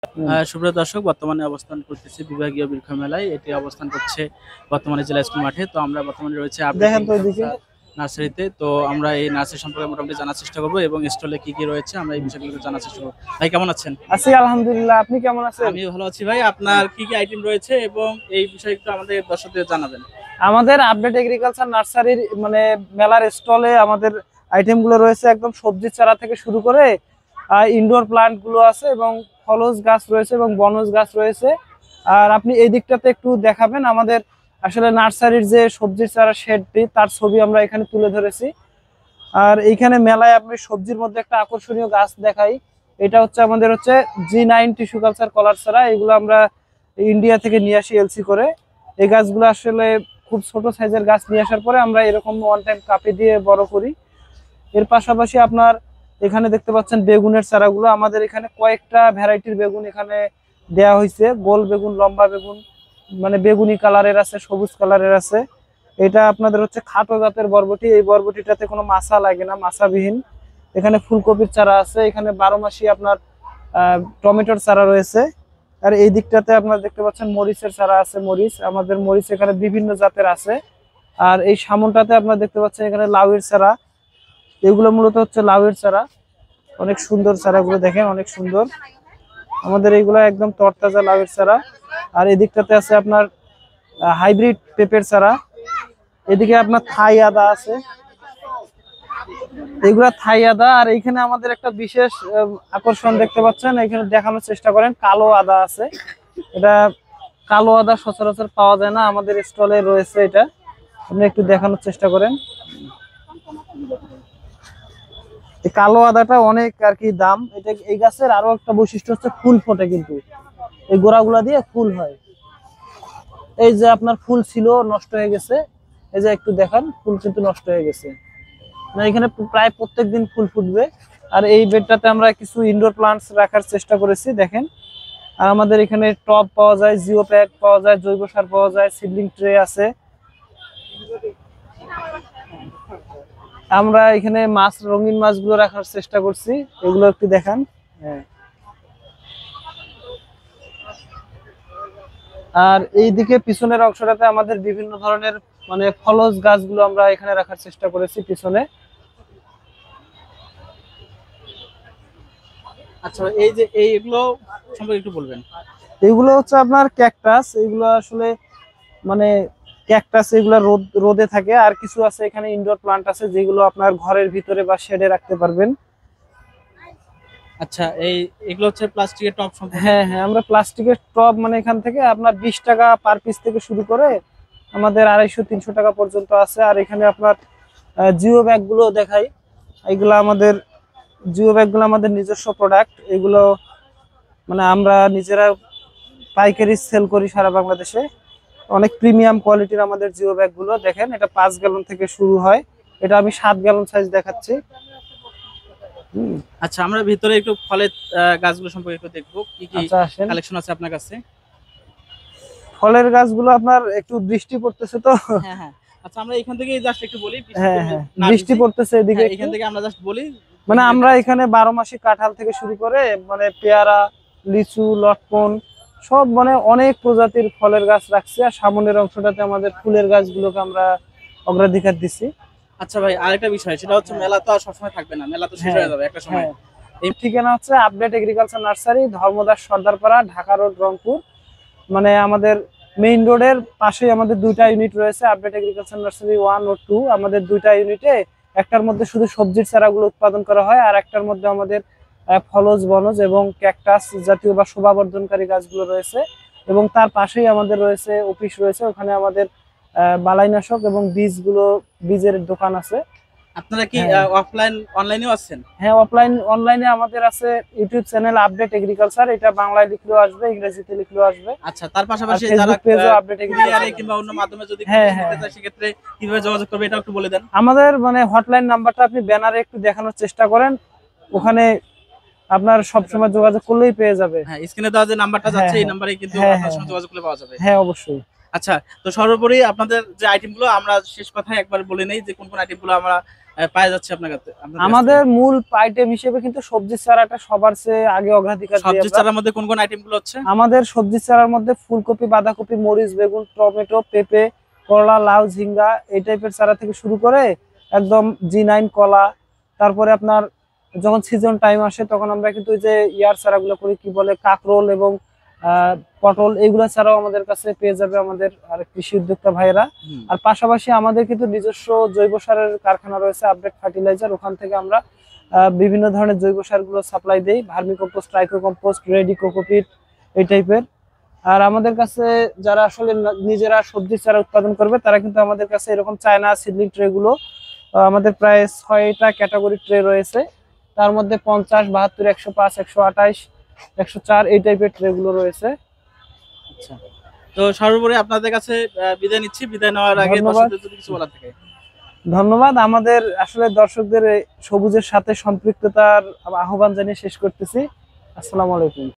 সুপ্রিয় দর্শক, বর্তমানে অবস্থান করতেছি বিভাগীয় বৃক্ষ মেলায়। এটি অবস্থান করছে বর্তমানে জেলা স্কুল মাঠে। তো আমরা বর্তমানে রয়েছে দেখেন তো ওইদিকে। নার্সারিতে। তো আমরা এই নার্সারি সম্পর্কে মোটামুটি জানার চেষ্টা করবো এবং স্টলে কি কি রয়েছে আমরা এই বিষয়গুলো জানার চেষ্টা করবো। ভাই কেমন আছেন? আছি আলহামদুলিল্লাহ, আপনি কেমন আছেন? আমি ভালো আছি ভাই। আপনার কি কি আইটেম রয়েছে এবং এই বিষয়ে একটু আমাদের দর্শকদের জানাবেন। আমাদের আপডেট এগ্রিকালচার নার্সারির মেলার স্টলে আমাদের আইটেম গুলো রয়েছে, একদম সবজি চারা থেকে শুরু করে ইনডোর প্লান্ট গুলো আছে এবং ফলজ গাছ রয়েছে এবং বনজ গাছ রয়েছে। আর আপনি এই দিকটাতে একটু দেখাবেন, আমাদের আসলে নার্সারির যে সবজির চারা শেডটি তার ছবি আমরা এখানে তুলে ধরেছি। আর এইখানে মেলায় আপনি সবজির মধ্যে একটা আকর্ষণীয় গাছ দেখাই। এটা হচ্ছে আমাদের G9 টিস্যু কালচার কলার চারা। এগুলো আমরা ইন্ডিয়া থেকে নিয়ে আসি এলসি করে। এই গাছগুলো আসলে খুব ছোট সাইজের গাছ নিয়ে আসার পরে আমরা এরকম ওয়ান টাইম কাপে দিয়ে বড় করি। এর পাশাপাশি আপনার এখানে দেখতে পাচ্ছেন বেগুনের চারাগুলো। আমাদের এখানে কয়েকটা ভ্যারাইটির বেগুন এখানে দেয়া হয়েছে, গোল বেগুন, লম্বা বেগুন, মানে বেগুনি কালারের আছে, সবুজ কালারের আছে। এটা আপনাদের খাটো জাতের বরবটি। এই বরবটিটাতে কোনো মাছা লাগে না, মাছাবিহীন। এখানে ফুলকপির চারা আছে, এখানে 12 মাসি আপনার টমেটোর চারা রয়েছে। আর এই দিকটাতে আপনারা দেখতে পাচ্ছেন মরিচের চারা আছে। আমাদের মরিচ এখানে বিভিন্ন জাতের আছে। আর এই সামনটাতে আপনারা দেখতে পাচ্ছেন এখানে লাউয়ের চারা। এগুলো মূলত লাউয়ের চারা। অনেক সুন্দর চারাগুলো, দেখেন অনেক সুন্দর। আমাদের এইগুলো একদম তরতাজা লাউয়ের চারা। আর এদিকটাতে আছে আপনার হাইব্রিড পেঁপের চারা। এদিকে আপনার থাই আদা আছে, এগুলা থাই আদা। আর এইখানে আমাদের একটা বিশেষ আকর্ষণ দেখতে পাচ্ছেন, এখানে দেখানোর চেষ্টা করেন, কালো আদা আছে। এটা কালো আদা সচরাচর পাওয়া যায় না, আমাদের স্টলে রয়েছে। এটা আপনি একটু দেখানোর চেষ্টা করেন। এই কালো আদাটা অনেক আর কি দাম। এটা এই গাছের আরো একটা বৈশিষ্ট্য হচ্ছে ফুল ফোটে, কিন্তু এই গোড়াগুলা দিয়ে ফুল হয়। এই যে আপনার ফুল ছিল, নষ্ট হয়ে গেছে। এই যে একটু দেখান, ফুল কিন্তু নষ্ট হয়ে গেছে। মানে এখানে প্রায় প্রত্যেকদিন ফুল ফুটবে। আর এই বেডটাতে আমরা কিছু ইনডোর প্লান্টস রাখার চেষ্টা করেছি, দেখেন। আর আমাদের এখানে টব পাওয়া যায়, জিও প্যাক পাওয়া যায়, জৈব সার পাওয়া যায়, সিডলিং ট্রে আছে। আমরা এখানে মাছ, রঙিন মাছগুলো রাখার চেষ্টা করছি, এগুলো একটু দেখান। হ্যাঁ। আর এইদিকে পিছনের অংশটাতে আমাদের বিভিন্ন ধরনের ফলজ গাছগুলো আমরা এখানে রাখার চেষ্টা করেছি পিছনে। আচ্ছা, এই যে এইগুলো সম্পর্কে একটু বলবেন। এগুলো আপনার ক্যাকটাস। এগুলো আসলে মানে ক্যাকটাস, এগুলো রোদে থাকে। আর কিছু আছে এখানে ইনডোর প্লান্ট আছে, যেগুলো আপনার ঘরের ভিতরে বা শেডে রাখতে পারবেন। আচ্ছা, এগুলো হচ্ছে প্লাস্টিকের টব সম্পর্কে। হ্যাঁ হ্যাঁ, আমরা প্লাস্টিকের টব এখান থেকে আপনার 20 টাকা পার পিস থেকে শুরু করে আমাদের 250-300 টাকা পর্যন্ত আছে। আর এখানে আপনার জিও ব্যাগ গুলো দেখাই। এগুলো আমাদের জিও ব্যাগ গুলো আমাদের নিজস্ব প্রোডাক্ট। এগুলো আমরা নিজেরা পাইকারি সেল করি সারা বাংলাদেশে। অনেক প্রিমিয়াম কোয়ালিটির আমাদের জিও ব্যাগ গুলো, দেখেন। এটা 5 গ্যালন থেকে শুরু হয়। এটা আমি 7 গ্যালন সাইজ দেখাচ্ছি। আচ্ছা, আমরা ভিতরে একটু ফলের গাছগুলো সম্পর্কে একটু দেখবো, কি কি কালেকশন আছে আপনার কাছে। ফলের গাছগুলো আপনার একটু বৃষ্টি পড়তেছে তো। হ্যাঁ হ্যাঁ। আচ্ছা, আমরা এখান থেকে জাস্ট একটু বলি। হ্যাঁ হ্যাঁ, বৃষ্টি পড়তেছে এদিকে। এখান থেকে আমরা জাস্ট বলি, আমরা এখানে 12 মাসি কাঁঠাল থেকে শুরু করে পেয়ারা, লিচু, লটকন সব অনেক প্রজাতির ফলের গাছ রাখছি। আর সামনের অংশটাতে আমাদের ফুলের গাছগুলোকে আমরা অগ্রাধিকার দিচ্ছি। আচ্ছা ভাই, আরেকটা বিষয়, সেটা হচ্ছে মেলা তো আর সবসময় থাকবে না, মেলা তো শেষ হয়ে যাবে একটা সময়। এই ঠিকানা হচ্ছে update agriculture nursery, Dharmadas Sardarpara, Dhaka road, Rangpur. আমাদের মেইন রোডের পাশেই আমাদের দুইটা ইউনিট রয়েছে, আপডেট এগ্রিকালচার নার্সারি 1 ও 2। আমাদের দুইটা ইউনিটে একটার মধ্যে শুধু সবজির চারাগুলো উৎপাদন করা হয়, আর একটার মধ্যে আমাদের ফলজ, বনজ এবং ক্যাকটাস জাতীয় বা শোভাবর্ধনকারী গাছগুলো রয়েছে। এবং তার পাশেই আমাদের রয়েছে অফিস রয়েছে, ওখানে আমাদের বালাইনাশক এবং বীজের দোকান আছে। আপনারা কি অফলাইন অনলাইনেও আছেন? হ্যাঁ, অফলাইন অনলাইনে আমাদের আছে ইউটিউব চ্যানেল আপডেট এগ্রিকালচার। এটা বাংলায় লিখলেও আসবে, ইংরেজিতে লিখলেও আসবে। আচ্ছা, তার পাশাপাশি যারা আপডেট এগ্রিকালচার কিংবা অন্য মাধ্যমে যদি নিতে চায়, সেক্ষেত্রে কিভাবে যোগাযোগ করবে এটা একটু বলে দেন। আমাদের হটলাইন নাম্বারটা আপনি ব্যানারে একটু দেখানোর চেষ্টা করেন, ওখানে আপনার সব সময় যোগাযোগ করলেই পেয়ে যাবে। হ্যাঁ, স্ক্রিনে দেওয়া যে নাম্বারটা যাচ্ছে, এই নম্বরে কিন্তু আপনার সঙ্গে যোগাযোগ করলে পাওয়া যাবে। হ্যাঁ, অবশ্যই। আচ্ছা, তো সর্বোপরি আপনাদের যে আইটেমগুলো আমরা শেষ কথায় একবার বলে নেই যে কোন কোন আইটেমগুলো আমরা পাওয়া যাচ্ছে আপনার কাছে, আপনাদের কাছ আমাদের থেকে। মূল আইটেম হিসেবে কিন্তু সবজি চারাটা সবার চেয়ে আগে অগ্রাধিকার দিই সবজি আমরা। চারার মধ্যে কোন কোন আইটেমগুলো হচ্ছে? আমাদের সবজি চারার মধ্যে ফুলকপি, বাঁধাকপি, মরিচ, বেগুন, টমেটো, পেঁপে, করলা, লাউ, ঝিঙ্গা এই টাইপের চারা থেকে শুরু করে একদম G9 কলা, তারপরে আপনার যখন সিজন টাইম আসে তখন আমরা কিন্তু ওই যে ইয়ার চারাগুলো করি, কি বলে, কাকরোল এবং পটল, এইগুলা ছাড়াও আমাদের কাছে পেয়ে যাবে আমাদের আর কৃষি উদ্যোক্তা ভাইয়েরা। হুম। আর পাশাপাশি আমাদের কিন্তু নিজস্ব জৈব সারের কারখানা রয়েছে, আপডেট ফার্টিলাইজার, ওখান থেকে আমরা বিভিন্ন ধরনের জৈব সারগুলো সাপ্লাই দেই, vermi compost, tricho compost, ready cocopeat এই টাইপের। আর আমাদের কাছে যারা আসলে নিজেরা সবজি চারা উৎপাদন করবে তারা কিন্তু আমাদের কাছে এরকম চায়না সিডলিং ট্রে গুলো, আমাদের প্রায় 6টা ক্যাটাগরি ট্রে রয়েছে, তার মধ্যে 50, 72, 105, 128, 104 এই টাইপের ট্রে গুলো রয়েছে। আচ্ছা, তো সর্বোপরি আপনাদের কাছে বিদায় নিচ্ছি। বিদায় নেওয়ার আগে ধন্যবাদ। দর্শকদের যদি কিছু বলার থাকে। ধন্যবাদ। আমাদের আসলে দর্শকদের এই সবুজের সাথে সম্পৃক্ততার আহ্বান জানিয়ে শেষ করতেছি। আসসালামু আলাইকুম।